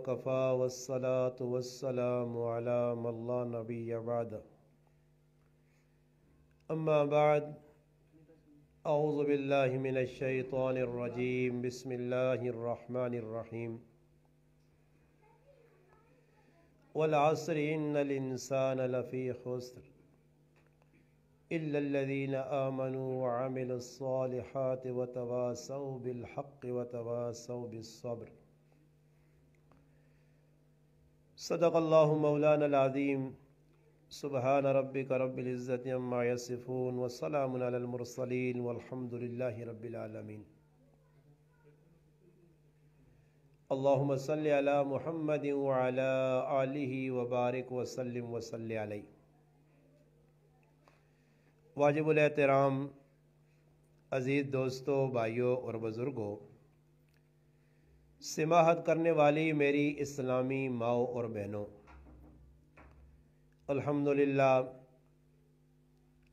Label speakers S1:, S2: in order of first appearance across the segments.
S1: وكفى والصلاة والسلام على من لا نبي بعد أما بعد أعوذ بالله من الشيطان الرجيم بسم الله الرحمن الرحيم والعصر إن الإنسان لفي خسر إلا الذين آمنوا وعملوا الصالحات وتواصوا بالحق وتواصوا بالصبر صدق الله مولانا العظيم سبحان ربك رب العزة عما يصفون وسلام على المرسلين والحمد لله رب العالمين اللهم صل على محمد وعلى آله وبارك وسلم وصل علیہ۔ واجب الاحترام عزیز دوستوں، بھائیوں اور بزرگوں، سماحت کرنے والی میری اسلامی ماؤں اور بہنوں، الحمدللہ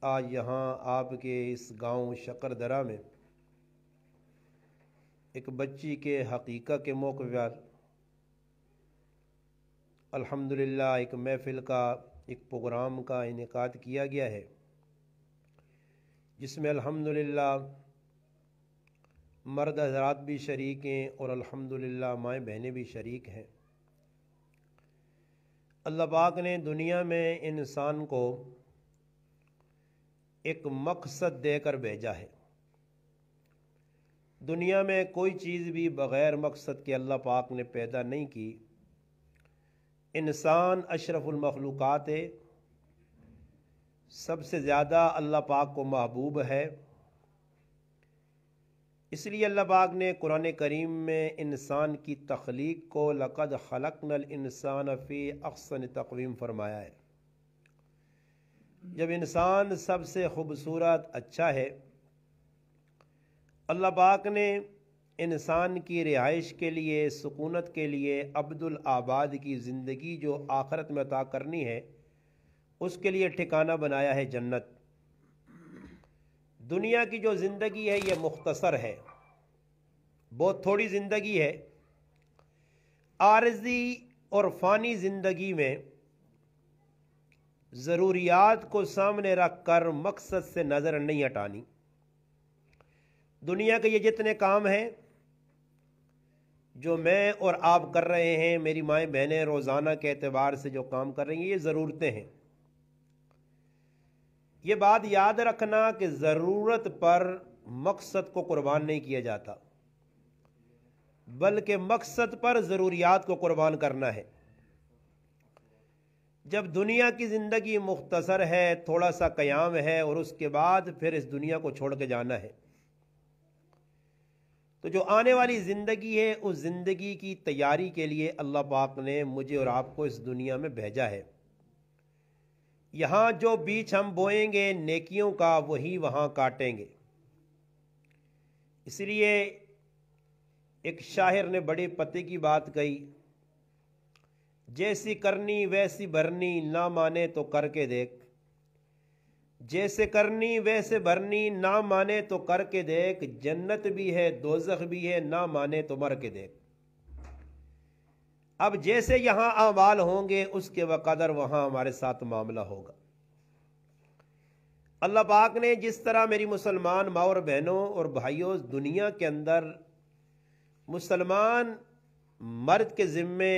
S1: آج یہاں آپ کے اس گاؤں شکردرہ میں ایک بچی کے حقیقہ کے موقع پر الحمدللہ ایک محفل کا، ایک پروگرام کا انعقاد کیا گیا ہے، جس میں الحمدللہ مرد حضرات بھی شریک ہیں اور الحمدللہ مائیں بہنیں بھی شریک ہیں۔ اللہ پاک نے دنیا میں انسان کو ایک مقصد دے کر بھیجا ہے۔ دنیا میں کوئی چیز بھی بغیر مقصد کے اللہ پاک نے پیدا نہیں کی۔ انسان اشرف المخلوقات ہے، سب سے زیادہ اللہ پاک کو محبوب ہے۔ اس لیے اللہ پاک نے قرآن کریم میں انسان کی تخلیق کو لقد خلقنا الانسان فی احسن تقویم فرمایا ہے۔ جب انسان سب سے خوبصورت اچھا ہے، اللہ پاک نے انسان کی رہائش کے لیے، سکونت کے لیے، عبد الآباد کی زندگی جو آخرت میں عطا کرنی ہے، اس کے لیے ٹھکانہ بنایا ہے جنت۔ دنیا کی جو زندگی ہے یہ مختصر ہے، بہت تھوڑی زندگی ہے۔ عارضی اور فانی زندگی میں ضروریات کو سامنے رکھ کر مقصد سے نظر نہیں ہٹانی۔ دنیا کے یہ جتنے کام ہیں جو میں اور آپ کر رہے ہیں، میری مائیں بہنیں روزانہ کے اعتبار سے جو کام کر رہی ہیں، یہ ضرورتیں ہیں۔ یہ بات یاد رکھنا کہ ضرورت پر مقصد کو قربان نہیں کیا جاتا، بلکہ مقصد پر ضروریات کو قربان کرنا ہے۔ جب دنیا کی زندگی مختصر ہے، تھوڑا سا قیام ہے اور اس کے بعد پھر اس دنیا کو چھوڑ کے جانا ہے، تو جو آنے والی زندگی ہے اس زندگی کی تیاری کے لیے اللہ پاک نے مجھے اور آپ کو اس دنیا میں بھیجا ہے۔ یہاں جو بیج ہم بوئیں گے نیکیوں کا، وہی وہاں کاٹیں گے۔ اس لیے ایک شاعر نے بڑے پتے کی بات کہی، جیسی کرنی ویسی بھرنی، نہ مانے تو کر کے دیکھ۔ جیسے کرنی ویسے بھرنی، نہ مانے تو کر کے دیکھ۔ جنت بھی ہے دوزخ بھی ہے، نہ مانے تو مر کے دیکھ۔ اب جیسے یہاں اعمال ہوں گے، اس کے بقدر وہاں ہمارے ساتھ معاملہ ہوگا۔ اللہ پاک نے جس طرح میری مسلمان ماں اور بہنوں اور بھائیوں، دنیا کے اندر مسلمان مرد کے ذمے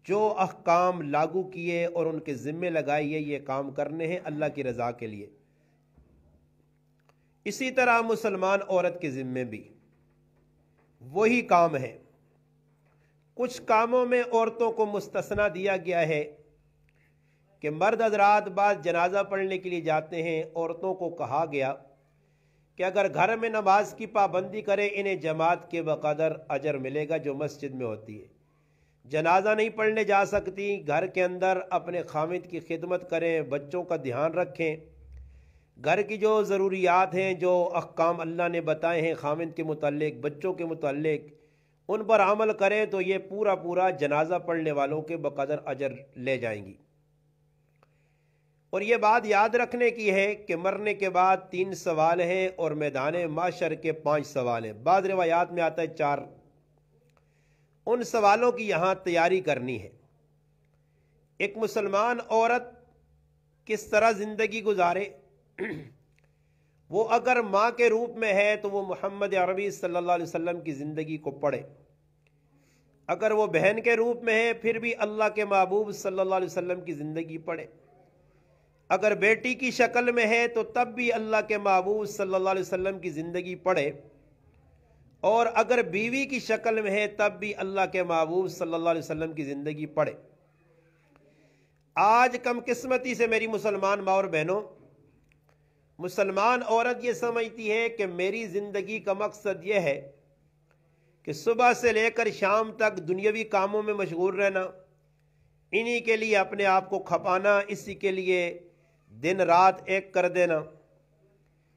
S1: جو احکام لاگو کیے اور ان کے ذمے لگائیے، یہ کام کرنے ہیں اللہ کی رضا کے لیے، اسی طرح مسلمان عورت کے ذمے بھی وہی کام ہے۔ کچھ کاموں میں عورتوں کو مستثنا دیا گیا ہے کہ مرد حضرات بعد جنازہ پڑھنے کے لیے جاتے ہیں، عورتوں کو کہا گیا کہ اگر گھر میں نماز کی پابندی کرے، انہیں جماعت کے بقدر اجر ملے گا جو مسجد میں ہوتی ہے۔ جنازہ نہیں پڑھنے جا سکتی، گھر کے اندر اپنے خامد کی خدمت کریں، بچوں کا دھیان رکھیں، گھر کی جو ضروریات ہیں، جو احکام اللہ نے بتائے ہیں خامد کے متعلق، بچوں کے متعلق، ان پر عمل کریں تو یہ پورا جنازہ پڑھنے والوں کے بقدر اجر لے جائیں گی۔ اور یہ بات یاد رکھنے کی ہے کہ مرنے کے بعد 3 سوال ہیں اور میدان محشر کے 5 سوال ہیں، بعض روایات میں آتا ہے 4۔ ان سوالوں کی یہاں تیاری کرنی ہے۔ ایک مسلمان عورت کس طرح زندگی گزارے؟ وہ اگر ماں کے روپ میں ہے تو وہ محمد عربی صلی اللہ علیہ وسلم کی زندگی کو پڑھے، اگر وہ بہن کے روپ میں ہے پھر بھی اللہ کے محبوب صلی اللہ علیہ وسلم کی زندگی پڑھے، اگر بیٹی کی شکل میں ہے تو تب بھی اللہ کے محبوب صلی اللہ علیہ وسلم کی زندگی پڑھے، اور اگر بیوی کی شکل میں ہے تب بھی اللہ کے محبوب صلی اللہ علیہ وسلم کی زندگی پڑھے۔ آج کم قسمتی سے میری مسلمان ماں اور بہنوں، مسلمان عورت یہ سمجھتی ہے کہ میری زندگی کا مقصد یہ ہے کہ صبح سے لے کر شام تک دنیاوی کاموں میں مشغول رہنا، انہی کے لیے اپنے آپ کو کھپانا، اسی کے لیے دن رات ایک کر دینا۔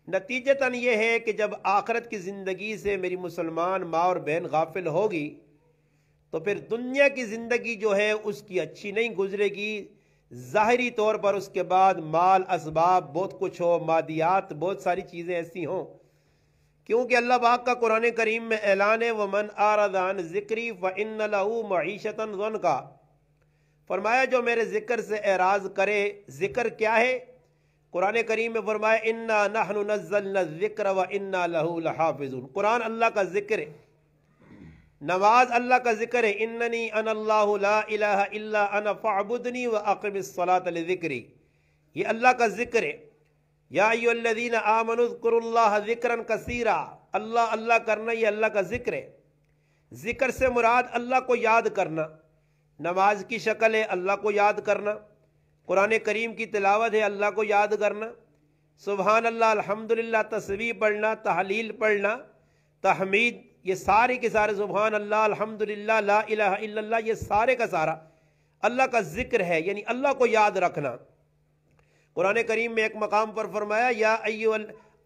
S1: نتیجتاً یہ ہے کہ جب آخرت کی زندگی سے میری مسلمان ماں اور بہن غافل ہوگی تو پھر دنیا کی زندگی جو ہے اس کی اچھی نہیں گزرے گی۔ ظاہری طور پر اس کے بعد مال اسباب بہت کچھ ہو، مادیات بہت ساری چیزیں ایسی ہوں، کیونکہ اللہ پاک کا قرآن کریم میں اعلان ہے وَمَنْ أَعْرَضَ عَنْ ذِكْرِي فَإِنَّ لَهُ مَعِيشَةً ضَنْكًا، فرمایا جو میرے ذکر سے اعراض کرے۔ ذکر کیا ہے؟ قرآن کریم میں فرمایا اِنَّا نَحْنُ نَزَّلْنَا الذِّكْرَ وَإِنَّا لَهُ لَحَافِظُونَ۔ قرآن اللہ کا ذکر ہے، نماز اللہ کا ذکر ہے، اننی انا اللہ لا الہ الا انا فاعبدنی واقم الصلاۃ لذکری، یہ اللہ کا ذکر ہے۔ یا ایھا الذین آمنوا اذکروا اللہ ذکرا کثیرا، اللہ اللہ کرنا یہ اللہ کا ذکر ہے۔ ذکر سے مراد اللہ کو یاد کرنا، نماز کی شکل ہے اللہ کو یاد کرنا، قرآن کریم کی تلاوت ہے اللہ کو یاد کرنا، سبحان اللہ الحمدللہ تسبیح پڑھنا، تحلیل پڑھنا، تحمید، یہ سارے کے سارے سبحان اللہ الحمدللہ لا الہ الا اللہ، یہ سارے کا سارا اللہ کا ذکر ہے، یعنی اللہ کو یاد رکھنا۔ قرآن کریم میں ایک مقام پر فرمایا یا ایھا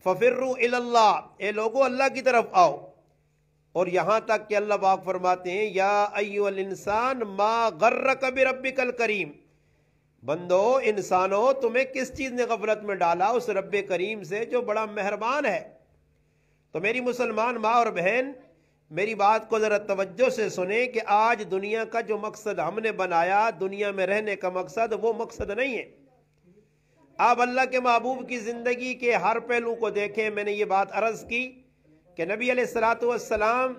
S1: ففروا الی اللہ، اے لوگو اللہ کی طرف آؤ، اور یہاں تک کہ اللہ پاک فرماتے ہیں یا ایھا الانسان ما غرک بربک الکریم، بندو انسانو تمہیں کس چیز نے غفلت میں ڈالا اس رب کریم سے جو بڑا مہربان ہے۔ تو میری مسلمان ماں اور بہن میری بات کو ذرا توجہ سے سنیں کہ آج دنیا کا جو مقصد ہم نے بنایا، دنیا میں رہنے کا مقصد، وہ مقصد نہیں ہے۔ آپ اللہ کے محبوب کی زندگی کے ہر پہلو کو دیکھیں۔ میں نے یہ بات عرض کی کہ نبی علیہ الصلوۃ والسلام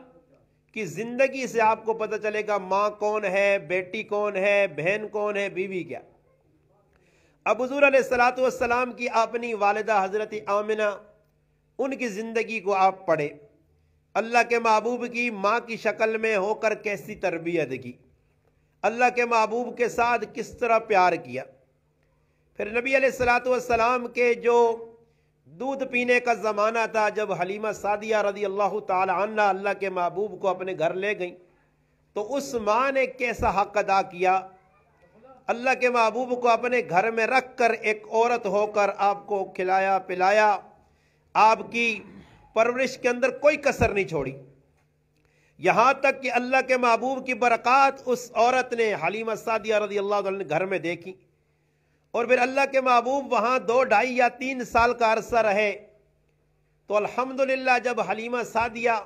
S1: کی زندگی سے آپ کو پتہ چلے گا ماں کون ہے، بیٹی کون ہے، بہن کون ہے، بیوی کیا۔ اب حضور علیہ الصلوۃ والسلام کی اپنی والدہ حضرت آمنہ، ان کی زندگی کو آپ پڑھیں، اللہ کے محبوب کی ماں کی شکل میں ہو کر کیسی تربیت کی، اللہ کے محبوب کے ساتھ کس طرح پیار کیا۔ پھر نبی علیہ الصلوۃ والسلام کے جو دودھ پینے کا زمانہ تھا، جب حلیمہ سعدیہ رضی اللہ تعالی عنہ اللہ کے محبوب کو اپنے گھر لے گئیں تو اس ماں نے کیسا حق ادا کیا، اللہ کے محبوب کو اپنے گھر میں رکھ کر ایک عورت ہو کر آپ کو کھلایا پلایا، آپ کی پرورش کے اندر کوئی کسر نہیں چھوڑی، یہاں تک کہ اللہ کے محبوب کی برکات اس عورت نے حلیمہ سعدیہ رضی اللہ عنہ نے گھر میں دیکھی، اور پھر اللہ کے محبوب وہاں 2 ڈھائی یا 3 سال کا عرصہ رہے۔ تو الحمدللہ جب حلیمہ سعدیہ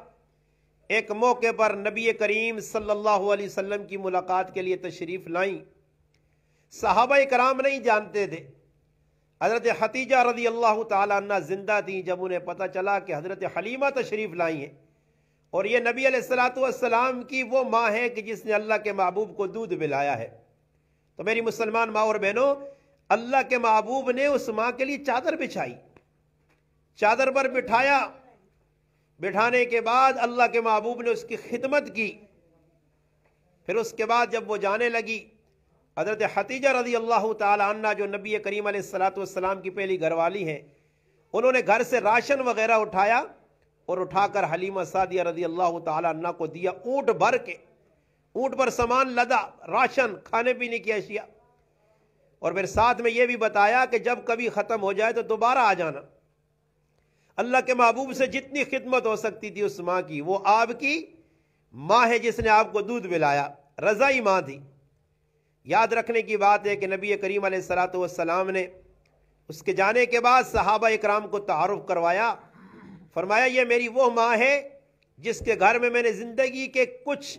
S1: ایک موقع پر نبی کریم صلی اللہ علیہ وسلم کی ملاقات کے لیے تشریف لائیں، صحابہ کرام نہیں جانتے تھے، حضرت خدیجہ رضی اللہ تعالیٰ عنہ زندہ تھیں، جب انہیں پتہ چلا کہ حضرت حلیمہ تشریف لائی ہیں اور یہ نبی علیہ الصلوۃ والسلام کی وہ ماں ہے کہ جس نے اللہ کے محبوب کو دودھ پلایا ہے، تو میری مسلمان ماں اور بہنوں، اللہ کے محبوب نے اس ماں کے لیے چادر بچھائی، چادر پر بٹھایا، بٹھانے کے بعد اللہ کے محبوب نے اس کی خدمت کی۔ پھر اس کے بعد جب وہ جانے لگی، حضرت خدیجہ رضی اللہ تعالی عنہ جو نبی کریم علیہ الصلوۃ والسلام کی پہلی گھر والی ہیں، انہوں نے گھر سے راشن وغیرہ اٹھایا اور اٹھا کر حلیمہ سعدیہ رضی اللہ تعالی عنہ کو دیا، اونٹ بھر کے، اونٹ پر سامان لدا، راشن، کھانے پینے کی اشیاء، اور پھر ساتھ میں یہ بھی بتایا کہ جب کبھی ختم ہو جائے تو دوبارہ آ جانا۔ اللہ کے محبوب سے جتنی خدمت ہو سکتی تھی اس ماں کی، وہ آپ کی ماں ہے جس نے آپ کو دودھ پلایا، رضائی ماں تھی۔ یاد رکھنے کی بات ہے کہ نبی کریم علیہ الصلوۃ والسلام نے اس کے جانے کے بعد صحابہ اکرام کو تعارف کروایا، فرمایا یہ میری وہ ماں ہے جس کے گھر میں نے زندگی کے کچھ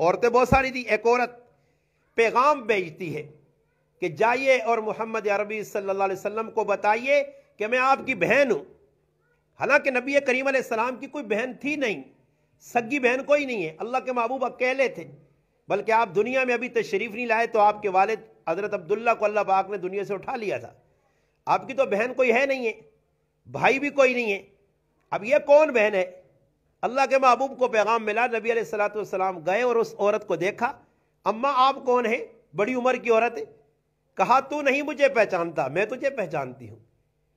S1: عورتیں بہت ساری تھی. ایک عورت پیغام بھیجتی ہے کہ جائیے اور محمد عربی صلی اللہ علیہ وسلم کو بتائیے کہ میں آپ کی بہن ہوں. حالانکہ نبی کریم علیہ السلام کی کوئی بہن تھی نہیں، سگی بہن کوئی نہیں ہے، اللہ کے محبوب اکیلے تھے. بلکہ آپ دنیا میں ابھی تشریف نہیں لائے تو آپ کے والد حضرت عبداللہ کو اللہ پاک نے دنیا سے اٹھا لیا تھا. آپ کی تو بہن کوئی ہے نہیں ہے، بھائی بھی کوئی نہیں ہے. اب یہ کون بہن ہے؟ اللہ کے محبوب کو پیغام ملا، نبی علیہ الصلوۃ والسلام گئے اور اس عورت کو دیکھا. اماں آپ کون ہیں؟ بڑی عمر کی عورت ہے. کہا تو نہیں مجھے پہچانتا، میں تجھے پہچانتی ہوں.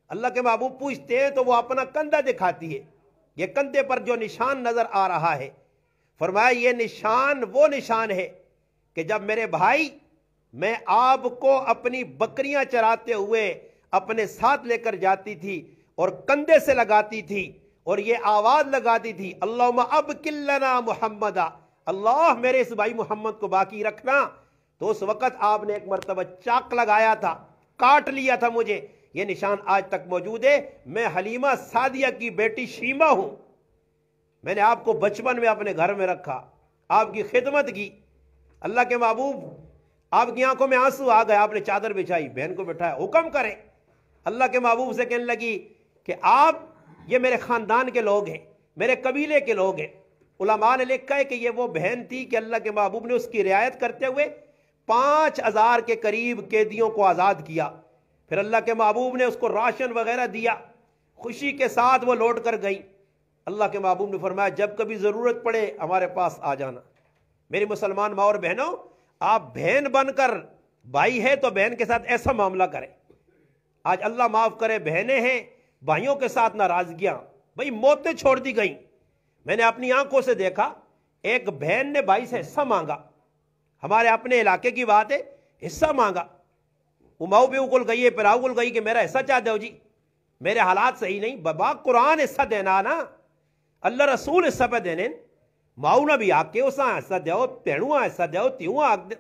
S1: اللہ کے محبوب پوچھتے ہیں تو وہ اپنا کندھا دکھاتی ہے. یہ کندھے پر جو نشان نظر آ رہا ہے، فرمایا یہ نشان وہ نشان ہے کہ جب میرے بھائی میں آپ کو اپنی بکریاں چراتے ہوئے اپنے ساتھ لے کر جاتی تھی اور کندھے سے لگاتی تھی اور یہ آواز لگاتی تھی اللہم ابکل لنا محمدا، اللہ میرے اس بھائی محمد کو باقی رکھنا. تو اس وقت آپ نے ایک مرتبہ چاک لگایا تھا، کاٹ لیا تھا مجھے. یہ نشان آج تک موجود ہے. میں حلیمہ سعدیہ کی بیٹی شیمہ ہوں. میں نے آپ کو بچپن میں اپنے گھر میں رکھا، آپ کی خدمت کی. اللہ کے محبوب آپ کی آنکھوں میں آنسو آ گئے، آپ نے چادر بچھائی، بہن کو بٹھایا، حکم کریں. اللہ کے محبوب سے کہنے لگی کہ آپ یہ میرے خاندان کے لوگ ہیں، میرے قبیلے کے لوگ ہیں. علماء نے لکھا ہے کہ یہ وہ بہن تھی کہ اللہ کے محبوب نے اس کی رعایت کرتے ہوئے 5000 کے قریب قیدیوں کو آزاد کیا. پھر اللہ کے محبوب نے اس کو راشن وغیرہ دیا، خوشی کے ساتھ وہ لوٹ کر گئی. اللہ کے محبوب نے فرمایا جب کبھی ضرورت پڑے ہمارے پاس آ جانا. میری مسلمان ماں اور بہنوں، آپ بہن بن کر بھائی ہے تو بہن کے ساتھ ایسا معاملہ کریں. آج اللہ معاف کرے بہنیں ہیں، بھائیوں کے ساتھ ناراضگیاں، بھائی موتیں چھوڑ دی گئیں. میں نے اپنی آنکھوں سے دیکھا، ایک بہن نے بھائی سے حصہ مانگا، ہمارے اپنے علاقے کی بات ہے، حصہ مانگا. وہ ماؤ بھی اگل گئی ہے، پھر اگل گئی کہ میرا حصہ چاہتے ہو جی، میرے حالات صحیح نہیں. بابا قرآن حصہ دینا نا، اللہ رسول حصہ پہ دینے. ماؤ نہ بھی آ کے اسا حصہ دیو، پیڑواں حصہ دیو، تیواں آگ دے.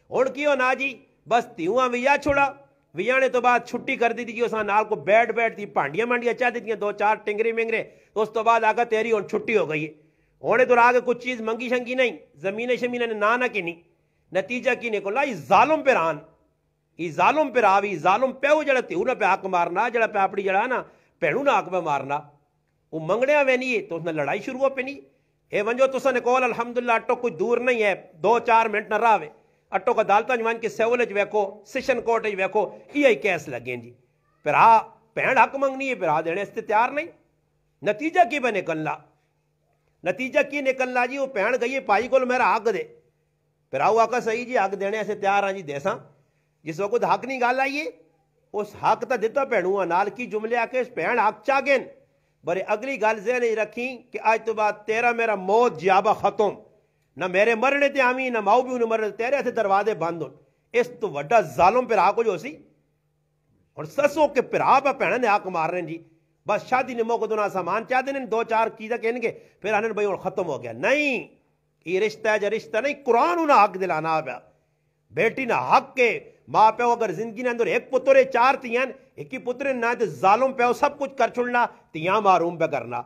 S1: اور کیوں نا جی بس تیواں ویا چھوڑا، ویانے تو بعد چھٹی کر دی تھی جی اسا نال کو بیٹھ تھی، پانڈیاں مانڈیاں چاہ دیتی ہیں 2-4 ٹنگری منگرے. تو اس تو بعد آگا تیری اور چھٹی ہو گئی ہے. ہونے تو آگے کچھ چیز منگی شنگی نہیں، زمین شمینہ نے نہ کی نہیں. نتیجہ کی نکلا یہ ظالم پہ ران، یہ ظالم پہ راوی ظالم پہ وہ جڑا تیو نہ پہ حق مارنا، جڑا پہ اپنی جڑا نا پیڑوں نہ حق پہ مارنا. وہ منگڑیاں وینی ہے تو اس نے لڑائی شروع ہو پہ نہیں. اے ونجو تسا نے کول الحمدللہ اٹو کچھ دور نہیں ہے، 2-4 منٹ نہ راوے اٹو کا دالتا جوان کے سیولج ویکھو، سیشن کورٹ ویکھو، یہ کیس لگیں جی. پھر پہن حق منگنی ہے، پھر دینے سے تیار نہیں. نتیجہ کی بے نکلنا، نتیجہ کی نکلنا جی وہ پہن گئی پائی کو میرا حق دے. پھر آؤ آقا صحیح جی حق دینے سے تیار ہیں جی دیساں. جس وقت حق نہیں گال آئیے اس حق تا دیتا پہنوں نال کی جملے آ کے پہن حق چاگن. برے اگلی گل ذہن نہیں رکھی کہ آج تو بعد تیرا میرا موت جیابہ ختم، نہ میرے مرنے تے آمی نہ ماؤ بھی انہیں مرنے تیرے سے دروازے بند ہوں. اس تو وڈا ظالم پھر آ کو جو سی اور سسوں کے پھر پہ پہنے حق مار رہے ہیں جی. بس شادی نے موقع دونا سامان چاہ دینے 2-4 چیزیں کہنے گے پھر آنے بھائی اور ختم ہو گیا. نہیں، یہ رشتہ ہے جو رشتہ نہیں، قرآن انہیں حق دلانا پیا. بیٹی نہ حق کے ماں پیو اگر زندگی نے اندر ایک پترے 4 تیاں ایک ہی پترے نہ تے ظالم پیو سب کچھ کر چھڑنا تیاں معروم پہ کرنا.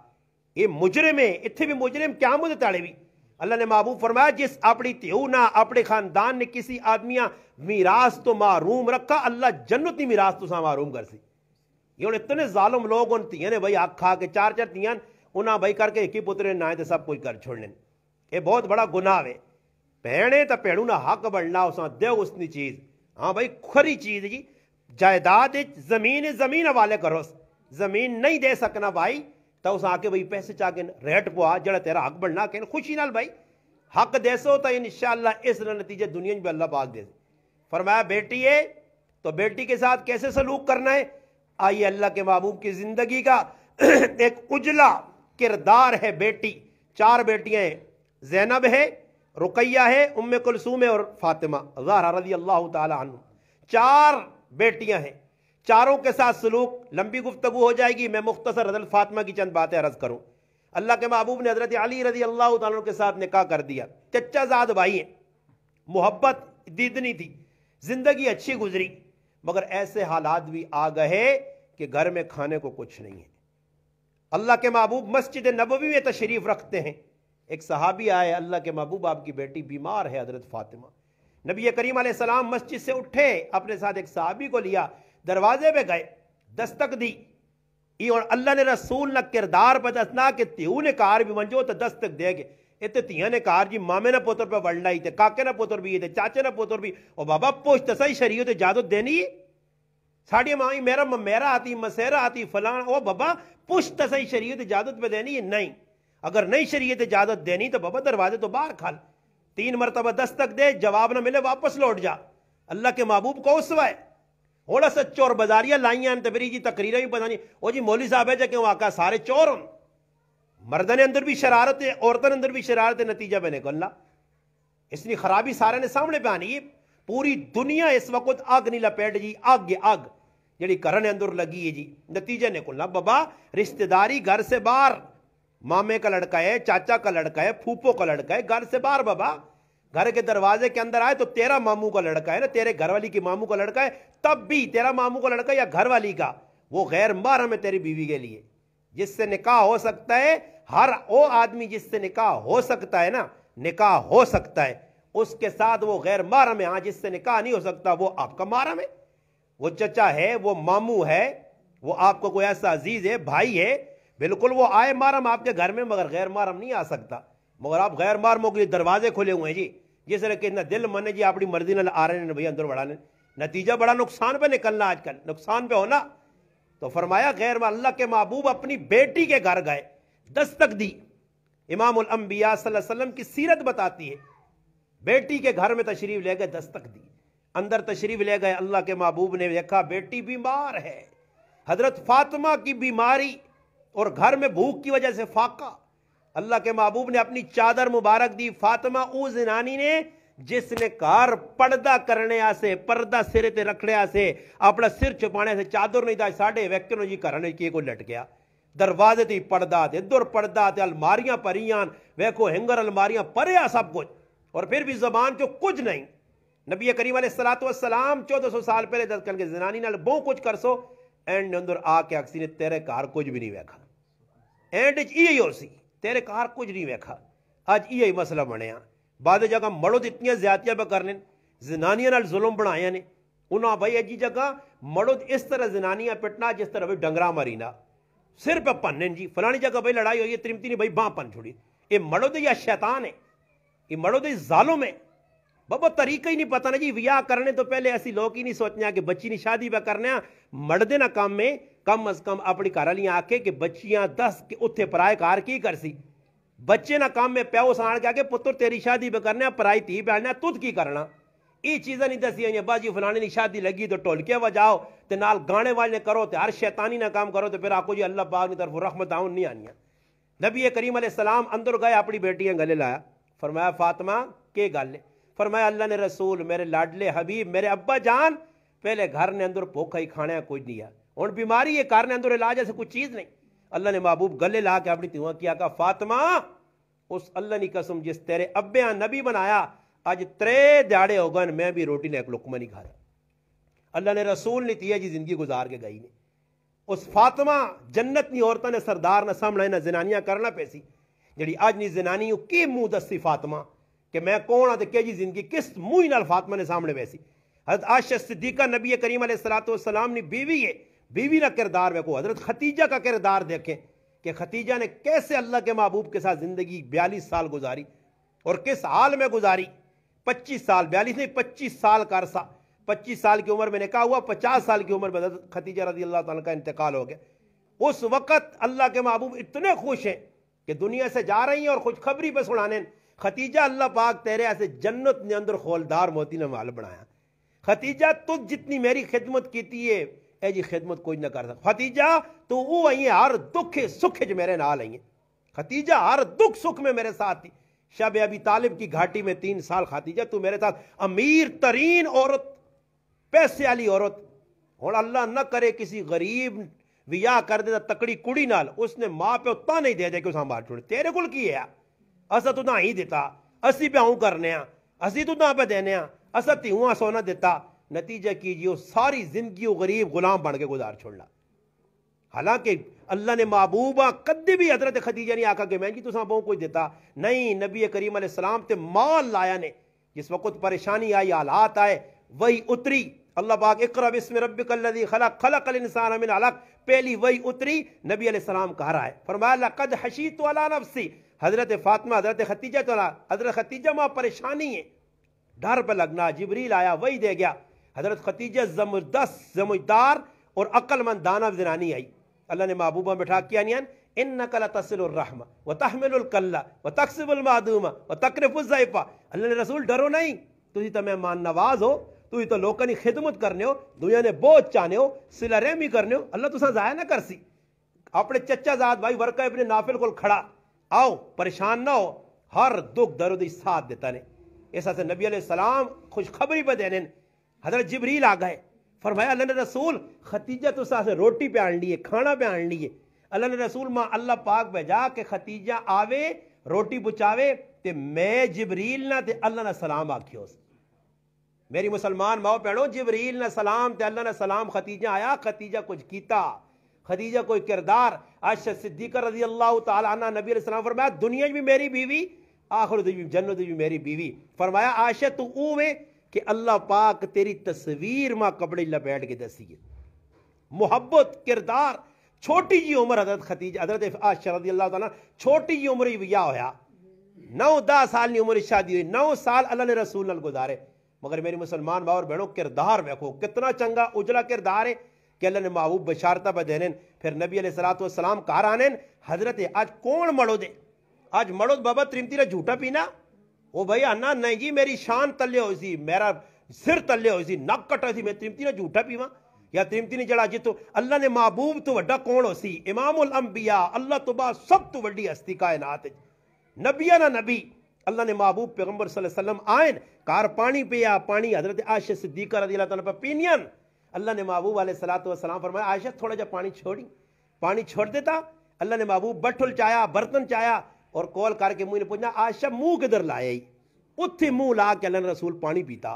S1: یہ مجرم ہے، اتھے بھی مجرم کیا مجھے تاڑے بھی. اللہ نے محبوب فرمایا جس اپنی تیو نہ اپنے خاندان نے کسی آدمیاں میراث تو معروم رکھا، اللہ جنتی میراث تو سا معروم کر سی. یہ اتنے ظالم لوگ ان تیاں نے بھائی حق کھا کے 4 تیاں انہاں بھائی کر کے ایک ہی پترے نہ تے سب کچھ کر چھوڑنے. یہ بہت بڑا گناہ ہے. پہنے تا پیڑوں نہ حق بڑھنا اساں دیو اس نی چیز. ہاں بھائی کھری چیز جی جائیداد زمین حوالے کرو، زمین نہیں دے سکنا بھائی تو اس آ کے بھائی پیسے چاہ کے ریٹ پوا جڑا تیرا حق بڑھنا کہ خوشی نال بھائی حق دے سو تو انشاءاللہ اس نتیجے دنیا میں اللہ پاک دے. فرمایا بیٹی ہے تو بیٹی کے ساتھ کیسے سلوک کرنا ہے. آئیے اللہ کے محبوب کی زندگی کا ایک اجلا کردار ہے. بیٹی 4 بیٹیاں ہیں، زینب ہے، رقیہ ہے، ام کلثوم ہے اور فاطمہ زہرا رضی اللہ تعالی عنہ. 4 بیٹیاں ہیں، چاروں کے ساتھ سلوک لمبی گفتگو ہو جائے گی. میں مختصر حضرت فاطمہ کی چند باتیں عرض کروں. اللہ کے محبوب نے حضرت علی رضی اللہ تعالیٰ عنہ کے ساتھ نکاح کر دیا. چچا زاد بھائی ہیں، محبت دیدنی تھی، زندگی اچھی گزری. مگر ایسے حالات بھی آ گئے کہ گھر میں کھانے کو کچھ نہیں ہے. اللہ کے محبوب مسجد نبوی میں تشریف رکھتے ہیں، ایک صحابی آئے, اللہ کے محبوب آپ کی بیٹی بیمار ہے حضرت فاطمہ. نبی کریم علیہ السلام مسجد سے اٹھے, اپنے ساتھ ایک صحابی کو لیا, دروازے پہ گئے, دستک دی. اور اللہ نے رسول نہ کردار پہ دسنا کہ تیو نے کار بھی منجو تو دستک دے گے. اتنے تیاں نے کار جی مامے نہ پوتر پہ وڑنا ہی تھے, کاکے نہ پوتر بھی تھے, چاچے نہ پوتر بھی. اور بابا پوچھتا صحیح شریعت اجازت دینی ہے ساڑی ماں میرا آتی مسیرہ آتی فلان. او بابا پوچھتا صحیح شریعت اجازت پہ دینی ہے؟ نہیں. اگر نہیں شریعت اجازت دینی تو بابا دروازے تو باہر کھال, 3 مرتبہ دستک دے, جواب نہ ملے واپس لوٹ جا. اللہ کے محبوب کو اسوہ ہے. ہوڑا سا چور بازاریاں لائیاں تبری جی تقریریں بھی پتہ نہیں, او جی مولوی صاحب ہے جا کہ واقعہ سارے چور ہوں. مردن اندر بھی شرارت ہے, عورتن اندر بھی شرارت ہے, نتیجہ بنے کو اللہ اس نے خرابی سارے نے سامنے پہ آنی ہے. پوری دنیا اس وقت آگ نہیں لپیٹ جی, آگ جڑی کرنے اندر لگی ہے جی. نتیجہ نکلنا بابا رشتہ داری گھر سے باہر, مامے کا لڑکا ہے, چاچا کا لڑکا ہے, پھوپھو کا لڑکا ہے, گھر سے باہر. بابا گھر کے دروازے کے اندر آئے تو تیرا ماموں کا لڑکا ہے نا, تیرے گھر والی کی ماموں کا لڑکا ہے, تب بھی تیرا ماموں کا لڑکا یا گھر والی کا وہ غیر محرم ہے تیری بیوی کے لیے. جس سے نکاح ہو سکتا ہے, ہر وہ آدمی جس سے نکاح ہو سکتا ہے نا, نکاح ہو سکتا ہے, اس کے ساتھ وہ غیر محرم ہے. ہاں جس سے نکاح نہیں ہو سکتا وہ آپ کا محرم ہے, وہ چچا ہے, وہ ماموں ہے, وہ آپ کو کوئی ایسا عزیز ہے, بھائی ہے, بالکل وہ آئے محرم آپ کے گھر میں, مگر غیر محرم نہیں آ سکتا. مگر آپ غیر محرموں کے لیے دروازے کھلے ہوئے ہیں جی, جس طرح کہ دل من جی اپنی مرضی نہ آ رہے ہیں بھائی اندر بڑھانے. نتیجہ بڑا نقصان پہ نکلنا, آج کل نقصان پہ ہونا. تو فرمایا غیر اللہ کے محبوب اپنی بیٹی کے گھر گئے, دستک دی. امام الانبیاء صلی اللہ علیہ وسلم کی سیرت بتاتی ہے, بیٹی کے گھر میں تشریف لے گئے, دستک دی, اندر تشریف لے گئے. اللہ کے محبوب نے دیکھا بیٹی بیمار ہے, حضرت فاطمہ کی بیماری اور گھر میں بھوک کی وجہ سے فاقہ. اللہ کے محبوب نے اپنی چادر مبارک دی. فاطمہ او زنانی نے جس نے کار پردہ کرنے آسے, پردہ سرے تے رکھنے آسے, اپنا سر چھپانے سے چادر نہیں دا, ساڑھے ویکن جی کرنے کی کو لٹ گیا. دروازے تے پردہ تے, در پردہ تے, الماریاں پریاں, ویکو ہنگر الماریاں پریا سب کچھ, اور پھر بھی زبان چو کچھ نہیں. نبی کریم علیہ السلام 1400 سال پہلے دس کر کے زنانی نال بہت کچھ کر سو, اینڈ اندر آ کے اکسی نے تیرے کار کچھ بھی نہیں ویکھا. اینڈ یہی ہو سی, تیرے کار کچھ نہیں ویکھا. آج یہی مسئلہ بنیا. بعد جگہ مڑود اتنی زیادتیاں پہ کرنے, زنانیاں نال ظلم بنایا نے. انہاں بھائی اجی جگہ مڑود اس طرح زنانیاں پٹنا جس طرح بھائی ڈنگرا مارینا, سر پہ پنن جی. فلانی جگہ بھائی لڑائی ہوئی ہے, ترمتی نہیں بھائی باں پن چھوڑی. یہ مڑود یا شیطان ہے, یہ مڑود ظالم ہے. بابا طریقہ ہی نہیں پتہ نا جی. ویاہ کرنے تو پہلے ایسی لوگ ہی نہیں سوچنا کہ بچی نہیں شادی پہ کرنے, مردے نہ کام میں کم از کم اپنی گھر والیاں آکے کہ بچیاں 10 کے اتھے پرائے کار کی کر سی. بچے نہ کام میں پیو سان کے آگے پتر تیری شادی پہ کرنے, پرائی تھی بیٹھنا, تُد کی کرنا. یہ چیزیں نہیں دسی ہیں باجی فلانے کی شادی لگی تو ٹولکے وجاؤ تے نال گانے والے کرو تے ہر شیطانی نہ کام کرو, تو پھر آپ کو جی اللہ پاک کی طرف رحمت آؤں نہیں آنی. نبی کریم علیہ السلام اندر گئے, اپنی بیٹیاں گلے لایا. فرمایا فاطمہ کے گل ہے؟ فرمایا اللہ نے رسول میرے لاڈلے حبیب میرے ابا جان پہلے گھر نے اندر بھوکا ہی کھانے کچھ نہیں ہے, اور بیماری ہے گھر نے اندر علاج ہے کچھ چیز نہیں. اللہ نے محبوب گلے لا کے اپنی تیواں کیا, کہا فاطمہ اس اللہ نے قسم جس تیرے ابے نبی بنایا, آج 3 دیہڑے ہو گئے میں بھی روٹی نے ایک لقمہ نہیں کھایا. اللہ نے رسول نے تیا جی زندگی گزار کے گئی نے. اس فاطمہ جنت نی عورتوں نے سردار نہ سامنے نہ زنانیاں کرنا پیسی, جڑی آج نی زنانی کی منہ دسی فاطمہ کہ میں کون ہاں تے کہ جی زندگی کس منہ نال فاطمہ نے سامنے ویسی. حضرت عائشہ صدیقہ نبی کریم علیہ السلام نے بیوی ہے, بیوی کا کردار دیکھو. حضرت ختیجہ کا کردار دیکھیں کہ ختیجہ نے کیسے اللہ کے محبوب کے ساتھ زندگی 42 سال گزاری, اور کس حال میں گزاری. 25 سال, 42 نہیں 25 سال کا عرصہ. 25 سال کی عمر میں نکاح ہوا, 50 سال کی عمر میں حضرت ختیجہ رضی اللہ تعالیٰ کا انتقال ہو گیا. اس وقت اللہ کے محبوب اتنے خوش ہیں کہ دنیا سے جا رہی ہیں اور خوشخبری پہ سنانے, ختیجہ اللہ پاک تیرے ایسے جنت نے اندر خولدار موتی نے مال بنایا. ختیجہ تو جتنی میری خدمت کیتی ہے اے جی خدمت کوئی نہ کر سکتا. ختیجہ تو وہ آئی ہیں ہر دکھ سکھ جو میرے نال آئی ہیں. ختیجہ ہر دکھ سکھ میں میرے ساتھ تھی. شب ابی طالب کی گھاٹی میں 3 سال ختیجہ تو میرے ساتھ, امیر ترین عورت, پیسے والی عورت. اور اللہ نہ کرے کسی غریب ویاہ کر دے تکڑی کڑی نال, اس نے ماں پہ اتنا نہیں دے دے کہ اس ہم بات چھوڑے. تیرے کل کی ہے اسا تو نہ ہی دیتا, اسی پہ ہوں کرنے ہیں, اسی تو نہ پہ دینے ہیں, اسا تیوں سونا دیتا. نتیجہ کیجیے ساری زندگی غریب غلام بن کے گزار چھوڑنا. حالانکہ اللہ نے محبوبہ کدی بھی حضرت خدیجہ نہیں آکھا کہ میں جی تساں بہوں کوئی دیتا نہیں. نبی کریم علیہ السلام تے مال لایا نے. جس وقت پریشانی آئی حالات آئے وہی اتری. اللہ پاک اقرا بسم ربک الذی خلق خلق الانسان من علق پہلی وہی اتری نبی علیہ السلام کہہ رہا ہے. فرمایا لقد خشیت علی نفسی. حضرت فاطمہ حضرت خدیجہ تو حضرت خدیجہ ماں پریشانی ہے ڈر پہ لگنا. جبریل آیا وہی دے گیا. حضرت خدیجہ زبردست سمجھدار اور عقل مند دانا زنانی آئی. اللہ نے محبوبہ بٹھا کیا نیان انک لتصل الرحم وتحمل الکلہ وتکسب المعدوم وتقرف الضیف. اللہ نے رسول ڈرو نہیں تسی تو مہمان نواز ہو تسی تو لوکاں دی خدمت کرنے ہو دنیا نے بہت چاہنے ہو صلہ رحمی کرنے ہو. اللہ تساں ضائع نہ کرسی. اپنے چچا زاد بھائی ورقہ ابن نافل کول کھڑا آؤ پریشان نہ ہو ہر دکھ درد ساتھ دیتا نے. ایسا سے نبی علیہ السلام خوشخبری پہ دینے. حضرت جبریل آ گئے. فرمایا اللہ نے رسول ختیجہ تو سے روٹی پہ آن لیے کھانا پہ آن لیے. اللہ نے رسول ماں اللہ پاک بھیجا کہ ختیجہ آوے روٹی بچاوے تے میں جبریل نہ تے اللہ نہ سلام آکھیو. میری مسلمان ماں پیڑو جبریل نہ سلام تے اللہ نہ سلام. ختیجہ آیا خدیجہ کچھ کیتا خدیجہ کوئی کردار. عائشہ صدیقہ رضی اللہ تعالی عنہ نبی علیہ السلام فرمایا دنیا بھی میری بیوی آخر دی جنت بھی میری بیوی. فرمایا عائشہ تو اوے کہ اللہ پاک تیری تصویر ماں کپڑے لپیٹ کے دسی ہے. محبت کردار. چھوٹی جی عمر حضرت خدیجہ حضرت عائشہ رضی اللہ تعالیٰ چھوٹی جی عمر بیاہ ہویا 9-10 سال کی عمر شادی ہوئی. 9 سال اللہ نے رسول نال گزارے. مگر میری مسلمان باور بہنوں کردار دیکھو کتنا چنگا اجلا کردار ہے کہ اللہ نے محبوب بشارتہ پہ دینے. پھر نبی علیہ السلام کہا رانے حضرت آج کون مڑو دے آج مڑو بابا ترمتی نے جھوٹا پینا. وہ بھائی آنا نہیں جی میری شان تلے ہوئی سی میرا سر تلے ہوئی سی نک کٹا سی میں ترمتی نے جھوٹا پیواں یا ترمتی نے جڑا جتو اللہ نے محبوب تو وڈا کون ہو سی امام الانبیاء اللہ تو بعد سب تو وڈی ہستی کائنات نبیہ نہ نبی. اللہ نے محبوب پیغمبر صلی اللہ علیہ وسلم آئین کار پانی پیا پانی حضرت عائشہ صدیقہ رضی اللہ تعالیٰ پر پینین. اللہ نے محبوب علیہ السلام فرمایا عائشہ تھوڑا جا پانی چھوڑی. پانی چھوڑ دیتا. اللہ نے محبوب بٹھل چایا برتن چایا اور کول کر کے منہ نے پوچھنا عائشہ منہ کدھر لائے ہی اتھے منہ لا کے اللہ نے رسول پانی پیتا.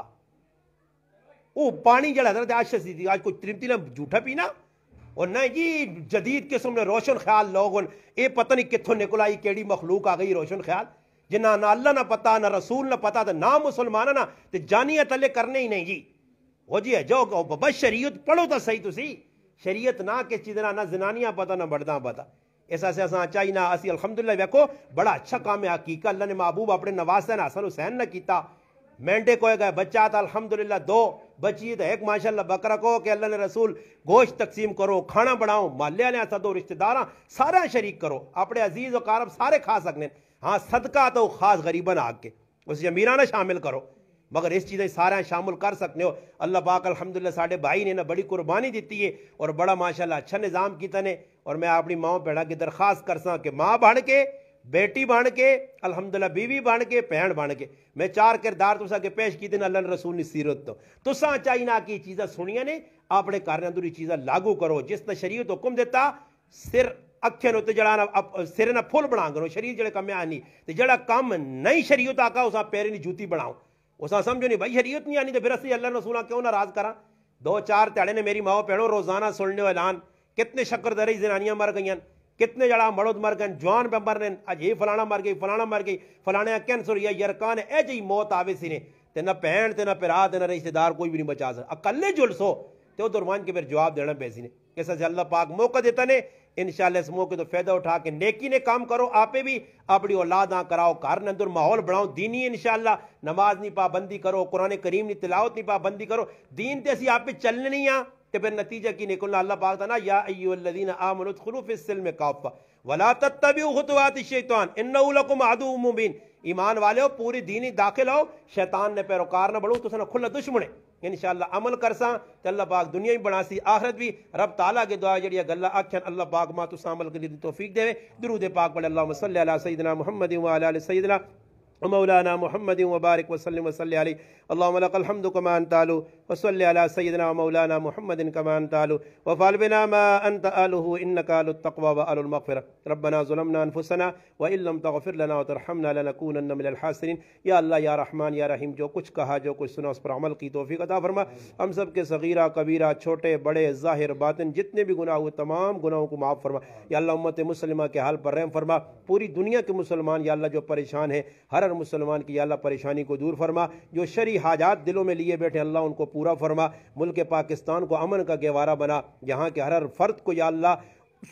S1: وہ پانی جڑا حضرت عائشہ صدیقہ آج کوئی ترمتی نے جھوٹا پینا اور نہ جی جدید قسم نے روشن خیال لوگوں اے پتہ نہیں کتھوں نکل آئی کیڑی مخلوق آ گئی روشن خیال جنہ نہ اللہ نہ پتا نہ رسول نہ پتا تو نہ مسلمان نہ تے جانیہ تلے کرنے ہی نہیں جی. وہ جی ہے جو بس شریعت پڑھو تو صحیح تسی شریعت نہ کس چیز نہ زنانیاں پتا نہ بڑھداں پتا. ایسا سے اساں چاہیے نہ اسی الحمدللہ ویکھو بڑا اچھا کام ہے حقیقت. اللہ نے محبوب اپنے نواسے حسن حسین نہ کیتا مینڈے کوئے گئے بچہ تھا الحمدللہ 2 بچی تو ایک ماشاءاللہ بکرا کو کہ اللہ نے رسول گوشت تقسیم کرو کھانا بناؤ محلے والے سدو رشتہ داراں سارا شریک کرو اپنے عزیز و قارب سارے کھا سکنے. ہاں صدقہ تو خاص غریباً آگ کے اس امیرانہ شامل کرو مگر اس چیزیں سارے شامل کر سکنے ہو. اللہ پاک الحمدللہ ساڑھے بھائی نے بڑی قربانی دیتی ہے اور بڑا ماشاءاللہ اچھا نظام کیتا نے. اور میں اپنی ماں پیڑا کی درخواست کرساں کہ ماں بن کے بیٹی بن کے الحمدللہ بیوی بن کے بہن بن کے میں 4 کردار تسا کے پیش کی دن اللہ رسول نے سیرت تو تسا چاہیے نہ کی چیزاں سنیا نے اپنے گھر اندر چیزاں لاگو کرو جس نے شریعت حکم دیتا سر اکھے نو تے جڑا سر نہ پھول بنا کرو شریعت جڑے کم آنی تے جڑا کم نہیں شریعت آکا اسا پیرے نہیں جوتی بناؤ اسا سمجھو نہیں بھائی شریعت نہیں آنی تے پھر اسی اللہ رسولہ کیوں ناراض کرا. 2-4 تیڑے نے میری ماں پیڑو روزانہ سننے اعلان کتنے شکر درئی زنانیاں مر گئیں کتنے جڑا مرد مر گئے جوان پہ مرنے اج یہ فلانا مر گئی فلانا مر گئی فلانے کینسر یا یرکان اے جی موت آوے سی نے تے نہ بہن تے نہ پرا تے نہ رشتہ دار کوئی بھی نہیں بچا سکتا اکلے جلسو تے درمان کے پھر جواب دینا پہ سی نے. کیسا سے اللہ پاک موقع دیتا نے انشاءاللہ اس موقع تو فائدہ اٹھا کے نیکی نے کام کرو آپے بھی اپنی اولاداں کراؤ گھر اندر ماحول بناؤ دینی انشاءاللہ نماز نہیں پابندی کرو قرآن کریم نہیں تلاوت نہیں پابندی کرو دین تے اسی آپ پہ چلنے نہیں آ تے پھر نتیجہ کی نکلنا. اللہ پاک تھا نا یا ایھا الذین آمنوا ادخلوا فی السلم کافہ ولا تتبعوا خطوات الشیطان انہ لکم عدو مبین. ایمان والے ہو پوری دینی داخل ہو شیطان نے پیروکار نہ بڑھو تو سنا کھلا دشمن ہے. انشاءاللہ عمل کرساں تے اللہ پاک دنیا بھی بنا سی آخرت بھی. رب تعالیٰ کے دعا جڑی گلا آکھن اللہ پاک ما تساں عمل کرنے دی توفیق دے. درود پاک پڑھ اللہم صلی علی سیدنا محمد وعلی آل سیدنا مولانا محمد وبارک وسلم وصلی علیہ. اللہم لک الحمد کما انت اہلہ وصلی علی سیدنا مولانا محمد کما انت اہلہ وفعل بنا ما انت اہلہ انک اہل التقوی واہل المغفرہ ربنا ظلمنا انفسنا وان لم تغفر لنا وترحمنا لنکونن من الخاسرین۔ یا اللہ یا رحمان یا رحیم، جو کچھ کہا جو کچھ سنا اس پر عمل کی توفیق عطا فرما، ہم سب کے صغیرہ کبیرہ چھوٹے بڑے ظاہر باطن جتنے بھی گناہ ہوئے تمام گناہوں کو معاف فرما۔ یا اللہ امت مسلمہ کے حال پر رحم فرما، پوری دنیا کے مسلمان یا اللہ جو پریشان ہیں، ہر مسلمان کی یا اللہ پریشانی کو دور فرما، جو شرعی حاجات دلوں میں لیے بیٹھے اللہ ان کو پورا فرما، ملک پاکستان کو امن کا گہوارہ بنا، یہاں کے ہر فرد کو یا اللہ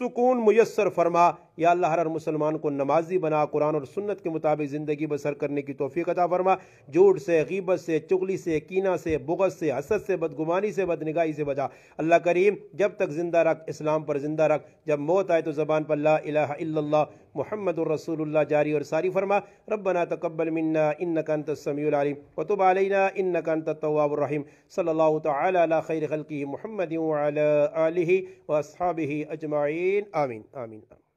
S1: سکون میسر فرما، یا اللہ ہر مسلمان کو نمازی بنا، قرآن اور سنت کے مطابق زندگی بسر کرنے کی توفیق عطا فرما، جھوٹ سے، غیبت سے، چغلی سے، کینہ سے، بغض سے، حسد سے، بدگمانی سے، بدنگاہی سے بچا۔ اللہ کریم جب تک زندہ رکھ، اسلام پر زندہ رکھ، جب موت آئے تو زبان پر لا الہ الا اللہ محمد الرسول اللہ جاری اور ساری فرما۔ ربنا تقبل منا انک انت السمیع العلیم وتب علینا انک انت التواب الرحیم۔ صلی اللہ تعالی علی خیر خلقہ محمد وعلی آلہ واصحابہ اجمعین، آمین آمین۔